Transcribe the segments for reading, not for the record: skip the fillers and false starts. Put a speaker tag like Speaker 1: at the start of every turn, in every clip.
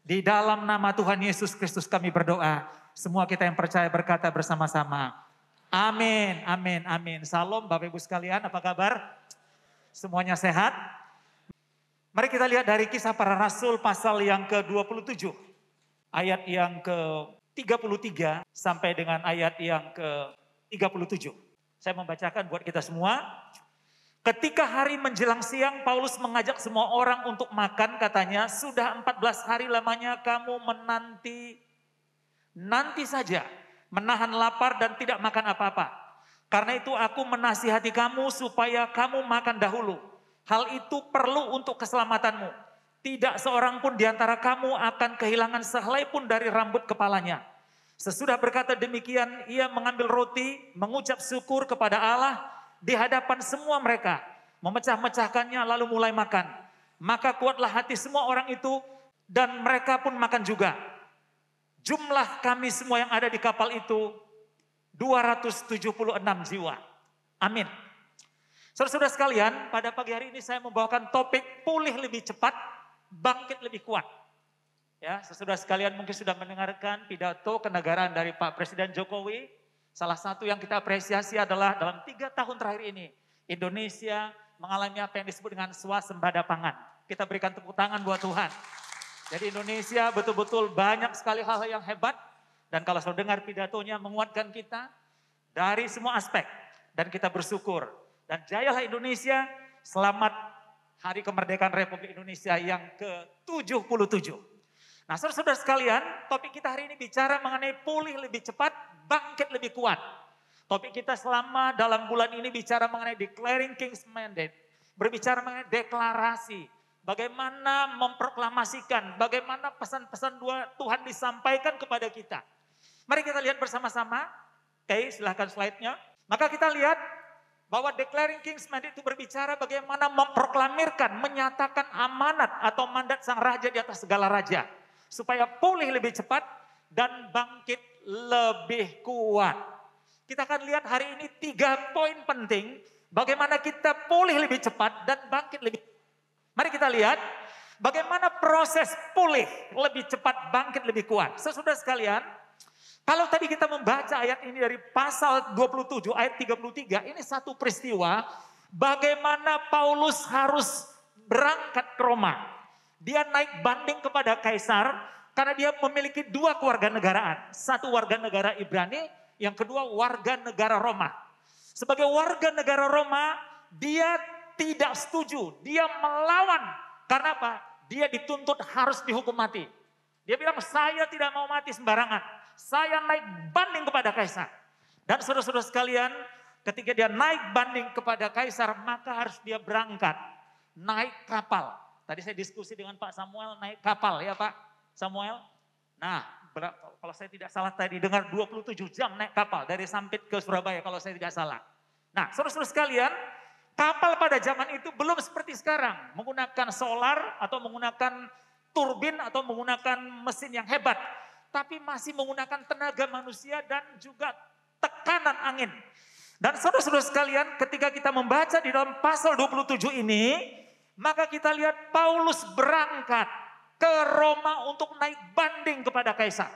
Speaker 1: Di dalam nama Tuhan Yesus Kristus kami berdoa. Semua kita yang percaya berkata bersama-sama. Amin, amin, amin. Salam Bapak Ibu sekalian, apa kabar? Semuanya sehat? Mari kita lihat dari Kisah Para Rasul pasal yang ke-27. Ayat yang ke-33 sampai dengan ayat yang ke-37. Saya membacakan buat kita semua. Ketika hari menjelang siang, Paulus mengajak semua orang untuk makan, katanya, sudah 14 hari lamanya kamu nanti saja, menahan lapar dan tidak makan apa-apa. Karena itu aku menasihati kamu supaya kamu makan dahulu. Hal itu perlu untuk keselamatanmu. Tidak seorang pun di antara kamu akan kehilangan sehelai pun dari rambut kepalanya. Sesudah berkata demikian, ia mengambil roti, mengucap syukur kepada Allah, di hadapan semua mereka, memecah-mecahkannya lalu mulai makan. Maka kuatlah hati semua orang itu dan mereka pun makan juga. Jumlah kami semua yang ada di kapal itu 276 jiwa. Amin. Saudara-saudara sekalian, pada pagi hari ini saya membawakan topik pulih lebih cepat, bangkit lebih kuat. Ya, saudara sekalian mungkin sudah mendengarkan pidato kenegaraan dari Pak Presiden Jokowi. Salah satu yang kita apresiasi adalah dalam 3 tahun terakhir ini, Indonesia mengalami apa yang disebut dengan swasembada pangan. Kita berikan tepuk tangan buat Tuhan. Jadi Indonesia betul-betul banyak sekali hal-hal yang hebat. Dan kalau saya dengar pidatonya menguatkan kita dari semua aspek. Dan kita bersyukur. Dan jayalah Indonesia, selamat Hari Kemerdekaan Republik Indonesia yang ke-77. Nah saudara-saudara sekalian, topik kita hari ini bicara mengenai pulih lebih cepat, bangkit lebih kuat. Topik kita selama dalam bulan ini bicara mengenai declaring King's Mandate. Berbicara mengenai deklarasi. Bagaimana memproklamasikan, bagaimana pesan-pesan Tuhan disampaikan kepada kita. Mari kita lihat bersama-sama. Oke, silahkan slide-nya. Maka kita lihat bahwa declaring King's Mandate itu berbicara bagaimana memproklamirkan, menyatakan amanat atau mandat sang raja di atas segala raja. Supaya pulih lebih cepat dan bangkit lebih kuat. Kita akan lihat hari ini 3 poin penting bagaimana kita pulih lebih cepat dan bangkit lebih. Mari kita lihat bagaimana proses pulih lebih cepat, bangkit lebih kuat. Saudara sekalian, kalau tadi kita membaca ayat ini dari pasal 27 ayat 33, ini satu peristiwa bagaimana Paulus harus berangkat ke Roma. Dia naik banding kepada Kaisar karena dia memiliki 2 keluarga negaraan. Satu warga negara Ibrani, yang kedua warga negara Roma. Sebagai warga negara Roma, dia tidak setuju. Dia melawan. Karena apa? Dia dituntut harus dihukum mati. Dia bilang, saya tidak mau mati sembarangan. Saya naik banding kepada Kaisar. Dan saudara-saudara sekalian, ketika dia naik banding kepada Kaisar, maka harus dia berangkat. Naik kapal. Tadi saya diskusi dengan Pak Samuel naik kapal ya Pak Samuel. Nah kalau saya tidak salah tadi dengar 27 jam naik kapal dari Sampit ke Surabaya kalau saya tidak salah. Nah saudara-saudara sekalian, kapal pada zaman itu belum seperti sekarang. Menggunakan solar atau menggunakan turbin atau menggunakan mesin yang hebat. Tapi masih menggunakan tenaga manusia dan juga tekanan angin. Dan saudara-saudara sekalian ketika kita membaca di dalam pasal 27 ini, maka kita lihat Paulus berangkat ke Roma untuk naik banding kepada Kaisar.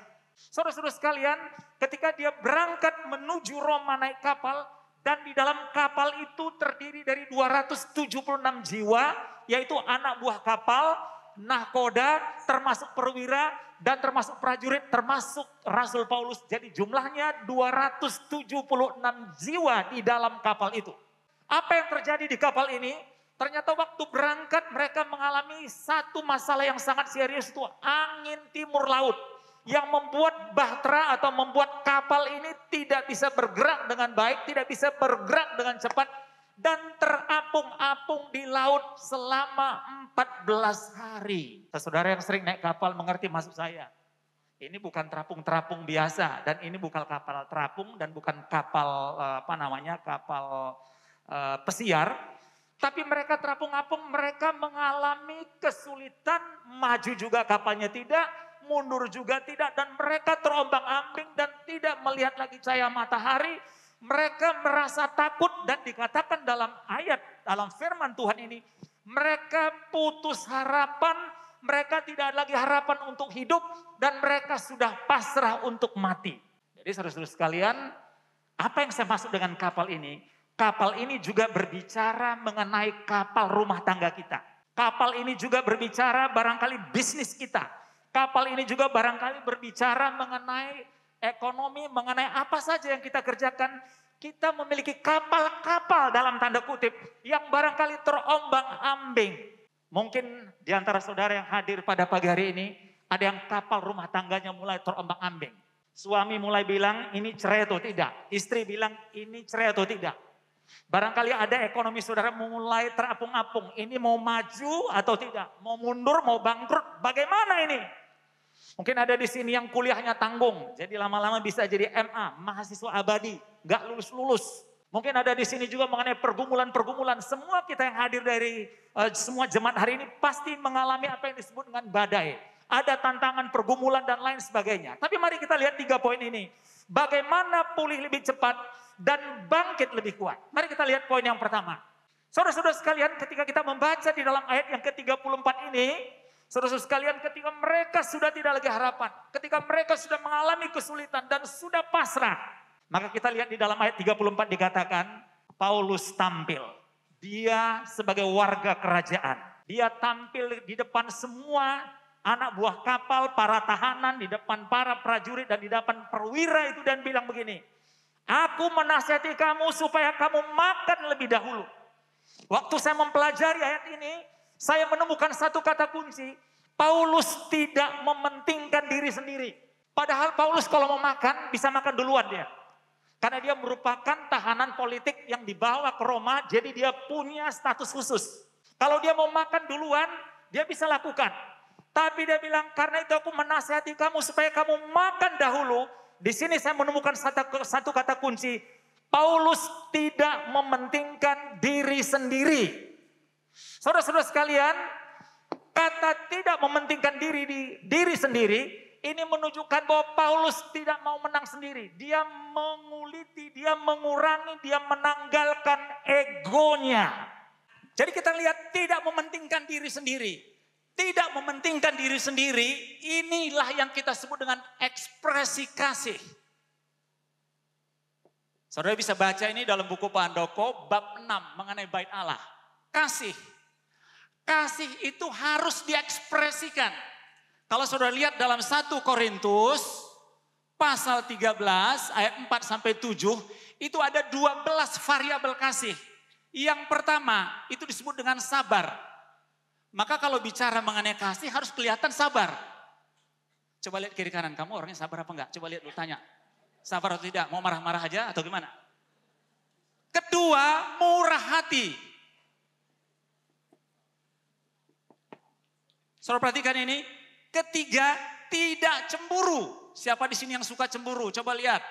Speaker 1: Saudara-saudara sekalian, ketika dia berangkat menuju Roma naik kapal, dan di dalam kapal itu terdiri dari 276 jiwa, yaitu anak buah kapal, nahkoda, termasuk perwira, dan termasuk prajurit, termasuk Rasul Paulus. Jadi jumlahnya 276 jiwa di dalam kapal itu. Apa yang terjadi di kapal ini? Ternyata waktu berangkat mereka mengalami satu masalah yang sangat serius, itu angin timur laut. Yang membuat bahtera atau membuat kapal ini tidak bisa bergerak dengan baik, tidak bisa bergerak dengan cepat. Dan terapung-apung di laut selama 14 hari. Saudara yang sering naik kapal mengerti maksud saya. Ini bukan terapung-terapung biasa dan ini bukan kapal terapung dan bukan kapal kapal pesiar. Tapi mereka terapung-apung, mereka mengalami kesulitan, maju juga kapalnya tidak, mundur juga tidak, dan mereka terombang-ambing dan tidak melihat lagi cahaya matahari. Mereka merasa takut dan dikatakan dalam ayat, dalam firman Tuhan ini, mereka putus harapan mereka tidak ada lagi harapan untuk hidup dan mereka sudah pasrah untuk mati. Jadi saudara-saudara sekalian, apa yang saya maksud dengan kapal ini? Kapal ini juga berbicara mengenai kapal rumah tangga kita. Kapal ini juga berbicara barangkali bisnis kita. Kapal ini juga barangkali berbicara mengenai ekonomi, mengenai apa saja yang kita kerjakan. Kita memiliki kapal-kapal dalam tanda kutip yang barangkali terombang-ambing. Mungkin di antara saudara yang hadir pada pagi hari ini, ada yang kapal rumah tangganya mulai terombang-ambing. Suami mulai bilang ini cerai atau tidak. Istri bilang ini cerai atau tidak. Barangkali ada ekonomi saudara mulai terapung-apung. Ini mau maju atau tidak? Mau mundur, mau bangkrut? Bagaimana ini? Mungkin ada di sini yang kuliahnya tanggung. Jadi lama-lama bisa jadi MA, mahasiswa abadi. Gak lulus-lulus. Mungkin ada di sini juga mengenai pergumulan-pergumulan. Semua kita yang hadir dari semua jemaat hari ini pasti mengalami apa yang disebut dengan badai. Ada tantangan, pergumulan dan lain sebagainya. Tapi mari kita lihat 3 poin ini. Bagaimana pulih lebih cepat dan bangkit lebih kuat. Mari kita lihat poin yang pertama. Saudara-saudara sekalian, ketika kita membaca di dalam ayat yang ke-34 ini, saudara-saudara sekalian, ketika mereka sudah tidak lagi harapan, ketika mereka sudah mengalami kesulitan dan sudah pasrah, maka kita lihat di dalam ayat 34 dikatakan, Paulus tampil. Dia sebagai warga kerajaan. Dia tampil di depan semua anak buah kapal, para tahanan, di depan para prajurit dan di depan perwira itu dan bilang begini, aku menasihati kamu supaya kamu makan lebih dahulu. Waktu saya mempelajari ayat ini, saya menemukan satu kata kunci, Paulus tidak mementingkan diri sendiri. Padahal Paulus kalau mau makan, bisa makan duluan dia. Karena dia merupakan tahanan politik yang dibawa ke Roma, jadi dia punya status khusus. Kalau dia mau makan duluan, dia bisa lakukan. Tapi dia bilang, karena itu aku menasihati kamu supaya kamu makan dahulu. Di sini saya menemukan satu kata kunci. Paulus tidak mementingkan diri sendiri. Saudara-saudara sekalian, kata tidak mementingkan diri sendiri, ini menunjukkan bahwa Paulus tidak mau menang sendiri. Dia menguliti, dia mengurangi, dia menanggalkan egonya. Jadi kita lihat tidak mementingkan diri sendiri. Tidak mementingkan diri sendiri, inilah yang kita sebut dengan ekspresi kasih. Saudara bisa baca ini dalam buku Pak Handoko, bab 6 mengenai bait Allah. Kasih. Kasih itu harus diekspresikan. Kalau saudara lihat dalam 1 Korintus, pasal 13, ayat 4-7, itu ada 12 variabel kasih. Yang pertama, itu disebut dengan sabar. Maka kalau bicara mengenai kasih harus kelihatan sabar. Coba lihat kiri kanan, kamu orangnya sabar apa enggak? Coba lihat lu tanya. Sabar atau tidak? Mau marah-marah aja atau gimana? Kedua, murah hati. Saudara perhatikan ini. Ketiga, tidak cemburu. Siapa di sini yang suka cemburu? Coba lihat.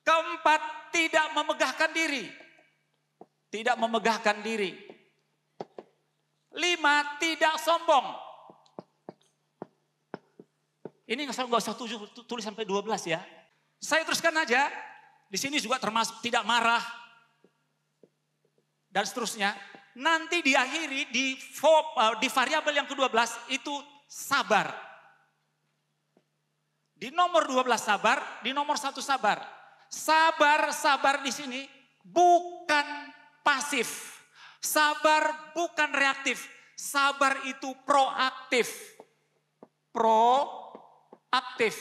Speaker 1: Keempat, tidak memegahkan diri. Tidak memegahkan diri. 5, tidak sombong. Ini nggak usah tulis sampai 12 ya. Saya teruskan aja. Di sini juga termasuk tidak marah. Dan seterusnya. Nanti diakhiri di variabel yang ke-12 itu sabar. Di nomor 12 sabar, di nomor 1 sabar. Sabar di sini bukan pasif. Sabar bukan reaktif, sabar itu proaktif. Proaktif.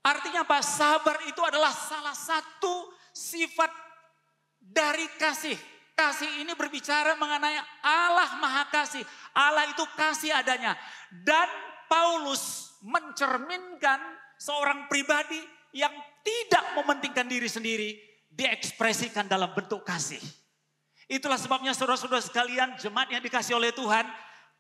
Speaker 1: Artinya apa? Sabar itu adalah salah satu sifat dari kasih. Kasih ini berbicara mengenai Allah Maha Kasih. Allah itu kasih adanya. Dan Paulus mencerminkan seorang pribadi yang tidak mementingkan diri sendiri, diekspresikan dalam bentuk kasih. Itulah sebabnya saudara-saudara sekalian, jemaat yang dikasih oleh Tuhan,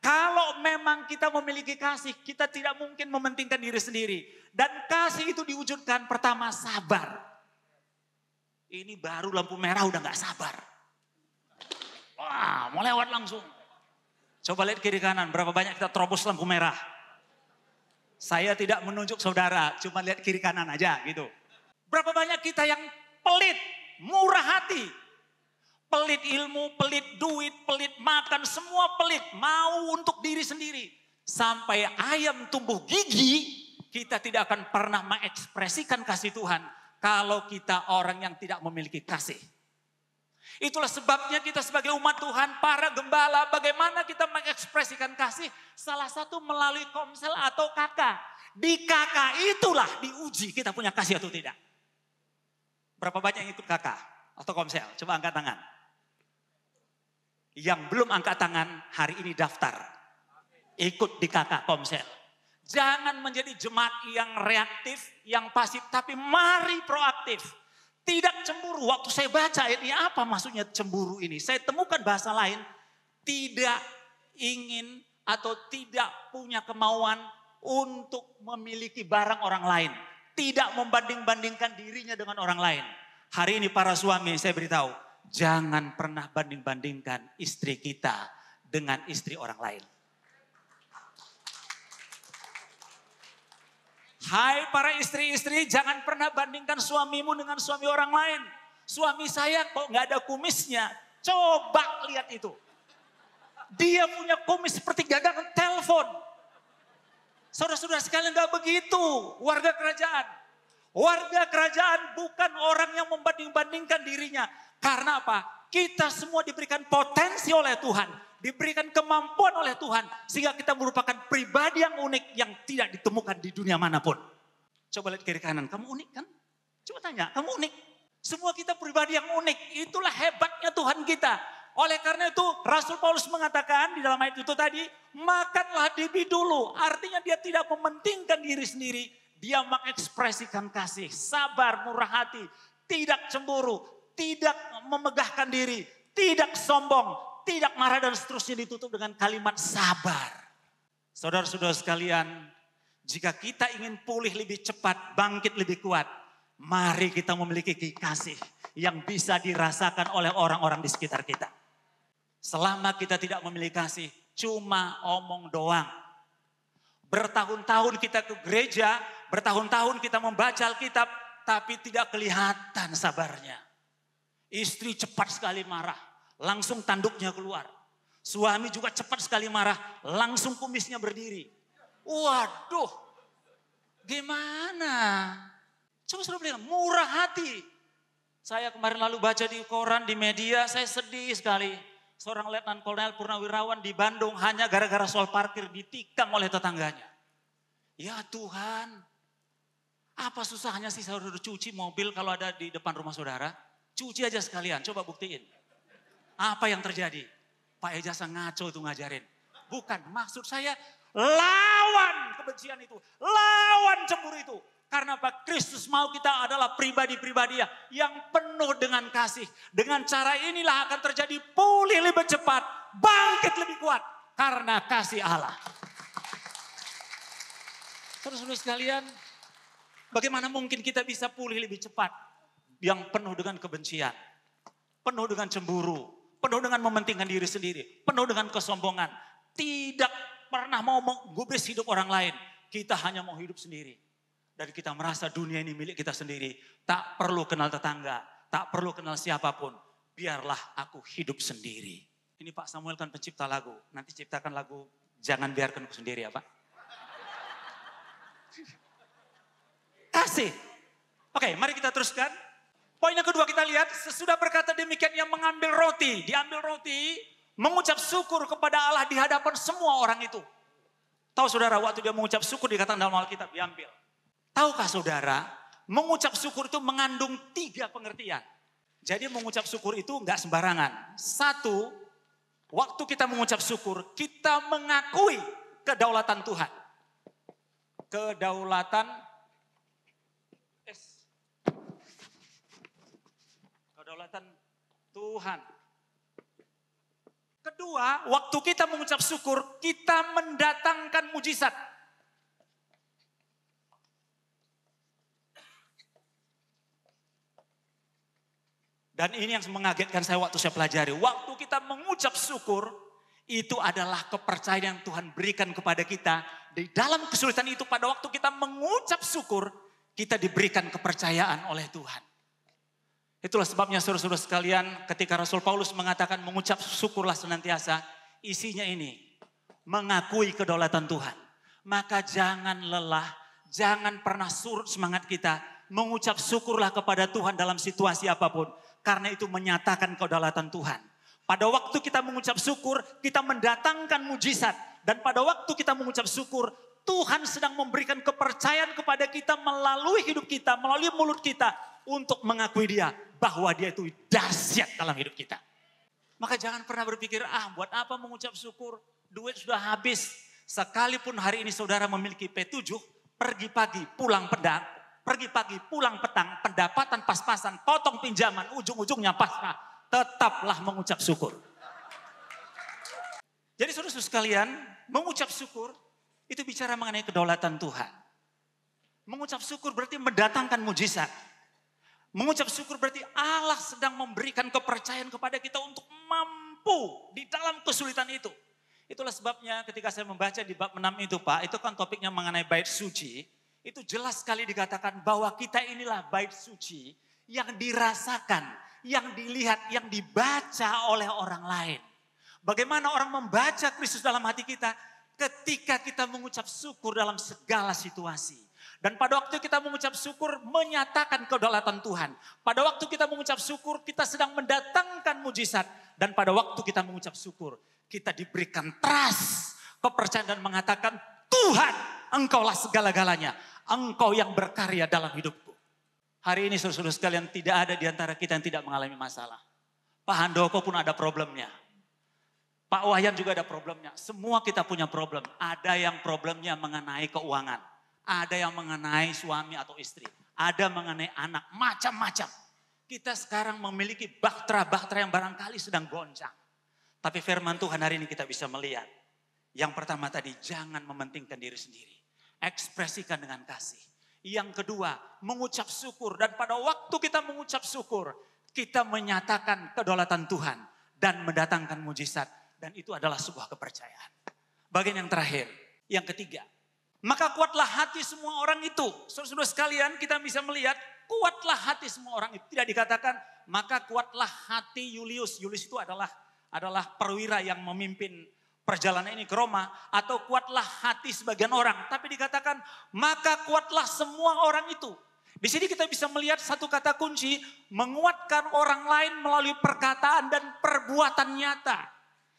Speaker 1: kalau memang kita memiliki kasih, kita tidak mungkin mementingkan diri sendiri. Dan kasih itu diwujudkan pertama sabar. Ini baru lampu merah udah gak sabar. Wah, mau lewat langsung. Coba lihat kiri kanan, berapa banyak kita terobos lampu merah. Saya tidak menunjuk saudara, cuma lihat kiri kanan aja gitu. Berapa banyak kita yang pelit, murah hati.
Speaker 2: Pelit ilmu, pelit duit, pelit makan, semua pelit. Mau untuk diri sendiri. Sampai ayam tumbuh gigi, kita tidak akan pernah mengekspresikan kasih Tuhan kalau kita orang yang tidak memiliki kasih. Itulah sebabnya kita sebagai umat Tuhan, para gembala, bagaimana kita mengekspresikan kasih? Salah satu melalui komsel atau kakak. Di kakak itulah diuji kita punya kasih atau tidak. Berapa banyak yang ikut kakak atau komsel? Coba angkat tangan. Yang belum angkat tangan hari ini daftar. Ikut di kakak komsel. Jangan menjadi jemaat yang reaktif, yang pasif, tapi mari proaktif. Tidak cemburu. Waktu saya baca ini apa maksudnya cemburu ini? Saya temukan bahasa lain. Tidak ingin atau tidak punya kemauan untuk memiliki barang orang lain. Tidak membanding-bandingkan dirinya dengan orang lain. Hari ini para suami saya beritahu. Jangan pernah banding-bandingkan istri kita dengan istri orang lain. Hai para istri-istri, jangan pernah bandingkan suamimu dengan suami orang lain. Suami saya kok nggak ada kumisnya, coba lihat itu. Dia punya kumis seperti gagang telepon. Saudara-saudara sekalian nggak begitu, warga kerajaan. Warga kerajaan bukan orang yang membanding-bandingkan dirinya. Karena apa? Kita semua diberikan potensi oleh Tuhan. Diberikan kemampuan oleh Tuhan. Sehingga kita merupakan pribadi yang unik yang tidak ditemukan di dunia manapun. Coba lihat kiri kanan, kamu unik kan? Coba tanya, kamu unik? Semua kita pribadi yang unik. Itulah hebatnya Tuhan kita. Oleh karena itu Rasul Paulus mengatakan di dalam ayat itu tadi, makanlah lebih dulu. Artinya dia tidak mementingkan diri sendiri. Dia mengekspresikan kasih, sabar, murah hati, tidak cemburu, tidak memegahkan diri, tidak sombong, tidak marah dan seterusnya ditutup dengan kalimat sabar. Saudara-saudara sekalian, jika kita ingin pulih lebih cepat, bangkit lebih kuat, mari kita memiliki kasih yang bisa dirasakan oleh orang-orang di sekitar kita. Selama kita tidak memiliki kasih, cuma omong doang. Bertahun-tahun kita ke gereja, bertahun-tahun kita membaca Alkitab, tapi tidak kelihatan sabarnya. Istri cepat sekali marah, langsung tanduknya keluar. Suami juga cepat sekali marah, langsung kumisnya berdiri. Waduh, gimana? Coba suruh bilang, murah hati. Saya kemarin lalu baca di koran, di media, saya sedih sekali. Seorang Letnan Kolonel Purnawirawan di Bandung hanya gara-gara soal parkir ditikam oleh tetangganya. Ya Tuhan, apa susahnya sih saudara cuci mobil kalau ada di depan rumah saudara? Cuci aja sekalian, coba buktiin. Apa yang terjadi? Pak Ejasa ngaco itu ngajarin. Bukan, maksud saya lawan kebencian itu, lawan cemburu itu. Karena Pak Kristus mau kita adalah pribadi-pribadi yang penuh dengan kasih. Dengan cara inilah akan terjadi pulih lebih cepat, bangkit lebih kuat. Karena kasih Allah. Saudara-saudara sekalian, bagaimana mungkin kita bisa pulih lebih cepat? Yang penuh dengan kebencian, penuh dengan cemburu, penuh dengan mementingkan diri sendiri, penuh dengan kesombongan. Tidak pernah mau menggubris hidup orang lain. Kita hanya mau hidup sendiri. Dan kita merasa dunia ini milik kita sendiri. Tak perlu kenal tetangga, tak perlu kenal siapapun. Biarlah aku hidup sendiri. Ini Pak Samuel kan pencipta lagu. Nanti ciptakan lagu Jangan Biarkan Aku Sendiri ya Pak. Kasih. Oke, mari kita teruskan. Poin yang kedua kita lihat, sesudah berkata demikian yang mengambil roti. Diambil roti, mengucap syukur kepada Allah di hadapan semua orang itu. Tahu saudara, waktu dia mengucap syukur dikatakan dalam Alkitab diambil. Tahukah saudara, mengucap syukur itu mengandung 3 pengertian. Jadi mengucap syukur itu enggak sembarangan. 1, waktu kita mengucap syukur, kita mengakui kedaulatan Tuhan. Kedaulatan Tuhan. Kedua, waktu kita mengucap syukur, kita mendatangkan mujizat. Dan ini yang mengagetkan saya waktu saya pelajari. Waktu kita mengucap syukur, itu adalah kepercayaan yang Tuhan berikan kepada kita. Di dalam kesulitan itu pada waktu kita mengucap syukur, kita diberikan kepercayaan oleh Tuhan. Itulah sebabnya saudara-saudara sekalian, ketika Rasul Paulus mengatakan mengucap syukurlah senantiasa, isinya ini, mengakui kedaulatan Tuhan. Maka jangan lelah, jangan pernah surut semangat kita, mengucap syukurlah kepada Tuhan dalam situasi apapun. Karena itu menyatakan kedaulatan Tuhan. Pada waktu kita mengucap syukur, kita mendatangkan mujizat. Dan pada waktu kita mengucap syukur, Tuhan sedang memberikan kepercayaan kepada kita melalui hidup kita, melalui mulut kita. Untuk mengakui dia, bahwa dia itu dahsyat dalam hidup kita. Maka jangan pernah berpikir, buat apa mengucap syukur, duit sudah habis. Sekalipun hari ini saudara memiliki P7, pergi pagi pulang pedang, pergi pagi pulang petang, pendapatan pas-pasan, potong pinjaman, ujung-ujungnya pasrah. Tetaplah mengucap syukur. Jadi saudara-saudara sekalian, mengucap syukur itu bicara mengenai kedaulatan Tuhan. Mengucap syukur berarti mendatangkan mujizat. Mengucap syukur berarti Allah sedang memberikan kepercayaan kepada kita untuk mampu di dalam kesulitan itu. Itulah sebabnya ketika saya membaca di bab 6 itu Pak, itu kan topiknya mengenai bait suci. Itu jelas sekali dikatakan bahwa kita inilah bait suci yang dirasakan, yang dilihat, yang dibaca oleh orang lain. Bagaimana orang membaca Kristus dalam hati kita ketika kita mengucap syukur dalam segala situasi. Dan pada waktu kita mengucap syukur menyatakan kedaulatan Tuhan. Pada waktu kita mengucap syukur kita sedang mendatangkan mujizat. Dan pada waktu kita mengucap syukur kita diberikan trust, kepercayaan dan mengatakan Tuhan engkaulah segala-galanya. Engkau yang berkarya dalam hidupku. Hari ini saudara-saudara sekalian tidak ada di antara kita yang tidak mengalami masalah. Pak Handoko pun ada problemnya. Pak Wahyan juga ada problemnya. Semua kita punya problem. Ada yang problemnya mengenai keuangan. Ada yang mengenai suami atau istri. Ada mengenai anak. Macam-macam. Kita sekarang memiliki bahtera-bahtera yang barangkali sedang goncang. Tapi firman Tuhan hari ini kita bisa melihat. Yang pertama tadi, jangan mementingkan diri sendiri. Ekspresikan dengan kasih. Yang kedua, mengucap syukur. Dan pada waktu kita mengucap syukur, kita menyatakan kedaulatan Tuhan. Dan mendatangkan mujizat. Dan itu adalah sebuah kepercayaan. Bagian yang terakhir, yang ketiga. Maka kuatlah hati semua orang itu. Saudara-saudara sekalian kita bisa melihat kuatlah hati semua orang itu. Tidak dikatakan maka kuatlah hati Julius. Julius itu adalah perwira yang memimpin perjalanan ini ke Roma. Atau kuatlah hati sebagian orang. Tapi dikatakan maka kuatlah semua orang itu. Di sini kita bisa melihat satu kata kunci. Menguatkan orang lain melalui perkataan dan perbuatan nyata.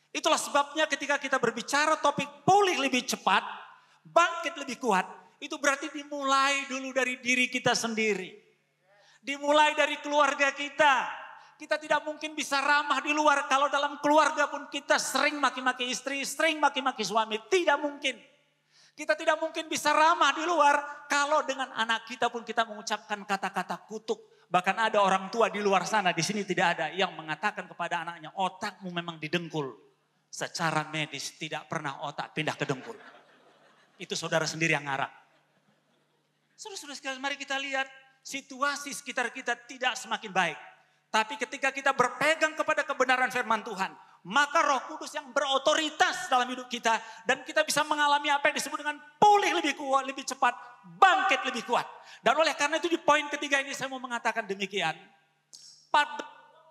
Speaker 2: Itulah sebabnya ketika kita berbicara topik pulih lebih cepat. Bangkit lebih kuat, itu berarti dimulai dulu dari diri kita sendiri. Dimulai dari keluarga kita. Kita tidak mungkin bisa ramah di luar kalau dalam keluarga pun kita sering maki-maki istri, sering maki-maki suami. Tidak mungkin. Kita tidak mungkin bisa ramah di luar kalau dengan anak kita pun kita mengucapkan kata-kata kutuk. Bahkan ada orang tua di luar sana, di sini tidak ada yang mengatakan kepada anaknya, otakmu memang didengkul. Secara medis tidak pernah otak pindah ke dengkul. Itu saudara sendiri yang ngarang. Saudara-saudara sekalian, mari kita lihat situasi sekitar kita tidak semakin baik. Tapi ketika kita berpegang kepada kebenaran firman Tuhan, maka Roh Kudus yang berotoritas dalam hidup kita dan kita bisa mengalami apa yang disebut dengan pulih lebih kuat, lebih cepat, bangkit lebih kuat. Dan oleh karena itu di poin ketiga ini saya mau mengatakan demikian.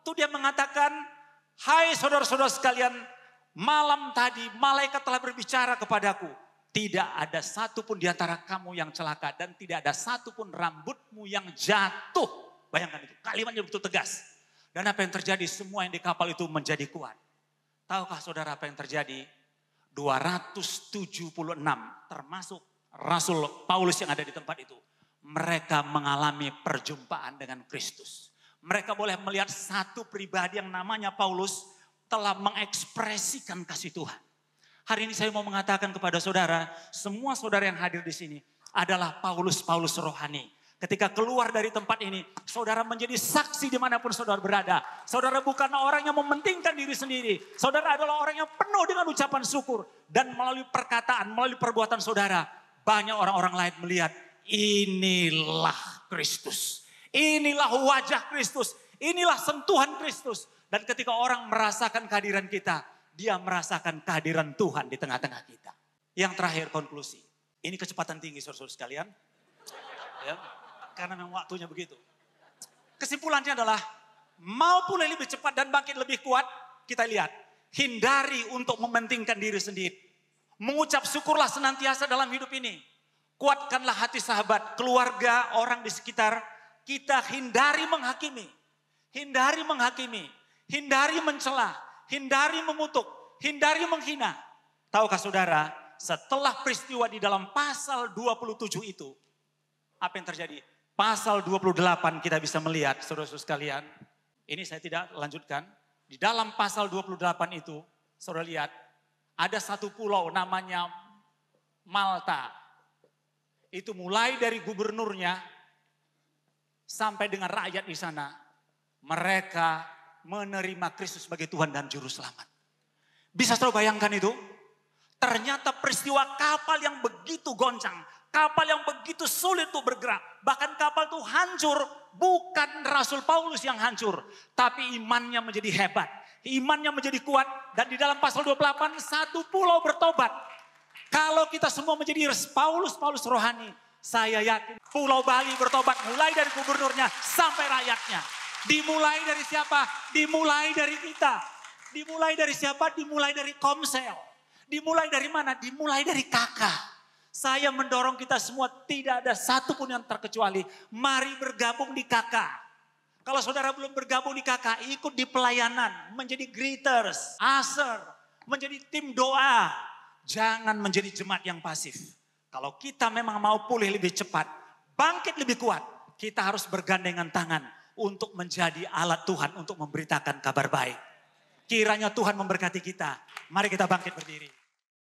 Speaker 2: Itu dia mengatakan, hai saudara-saudara sekalian, malam tadi malaikat telah berbicara kepadaku. Tidak ada satupun di antara kamu yang celaka dan tidak ada satupun rambutmu yang jatuh. Bayangkan itu, kalimatnya begitu tegas. Dan apa yang terjadi, semua yang di kapal itu menjadi kuat. Tahukah saudara apa yang terjadi? 276 termasuk Rasul Paulus yang ada di tempat itu. Mereka mengalami perjumpaan dengan Kristus. Mereka boleh melihat satu pribadi yang namanya Paulus telah mengekspresikan kasih Tuhan. Hari ini saya mau mengatakan kepada saudara, semua saudara yang hadir di sini adalah Paulus rohani. Ketika keluar dari tempat ini, saudara menjadi saksi dimanapun saudara berada. Saudara bukan orang yang mementingkan diri sendiri. Saudara adalah orang yang penuh dengan ucapan syukur. Dan melalui perkataan, melalui perbuatan saudara, banyak orang-orang lain melihat, inilah Kristus. Inilah wajah Kristus. Inilah sentuhan Kristus. Dan ketika orang merasakan kehadiran kita, dia merasakan kehadiran Tuhan di tengah-tengah kita. Yang terakhir konklusi. Ini kecepatan tinggi saudara-saudara sekalian. Ya, karena memang waktunya begitu. Kesimpulannya adalah mau pulih lebih cepat dan bangkit lebih kuat, kita lihat. Hindari untuk mementingkan diri sendiri. Mengucap syukurlah senantiasa dalam hidup ini. Kuatkanlah hati sahabat, keluarga, orang di sekitar. Kita hindari menghakimi. Hindari menghakimi. Hindari mencela. Hindari mengutuk. Hindari menghina. Tahukah saudara, setelah peristiwa di dalam pasal 27 itu, apa yang terjadi? Pasal 28 kita bisa melihat, saudara-saudara sekalian. Ini saya tidak lanjutkan. Di dalam pasal 28 itu, saudara lihat, ada satu pulau namanya Malta. Itu mulai dari gubernurnya sampai dengan rakyat di sana. Mereka menerima Kristus sebagai Tuhan dan Juru Selamat. Bisa saudara bayangkan itu? Ternyata peristiwa kapal yang begitu goncang. Kapal yang begitu sulit untuk bergerak. Bahkan kapal itu hancur. Bukan Rasul Paulus yang hancur. Tapi imannya menjadi hebat. Imannya menjadi kuat. Dan di dalam pasal 28 satu pulau bertobat. Kalau kita semua menjadi Paulus rohani. Saya yakin Pulau Bali bertobat. Mulai dari gubernurnya sampai rakyatnya. Dimulai dari siapa? Dimulai dari kita. Dimulai dari siapa? Dimulai dari Komsel. Dimulai dari mana? Dimulai dari kakak. Saya mendorong kita semua tidak ada satupun yang terkecuali. Mari bergabung di kakak. Kalau saudara belum bergabung di kakak, ikut di pelayanan. Menjadi greeters, usher, menjadi tim doa. Jangan menjadi jemaat yang pasif. Kalau kita memang mau pulih lebih cepat, bangkit lebih kuat. Kita harus bergandengan tangan untuk menjadi alat Tuhan untuk memberitakan kabar baik. Kiranya Tuhan memberkati kita. Mari kita bangkit berdiri.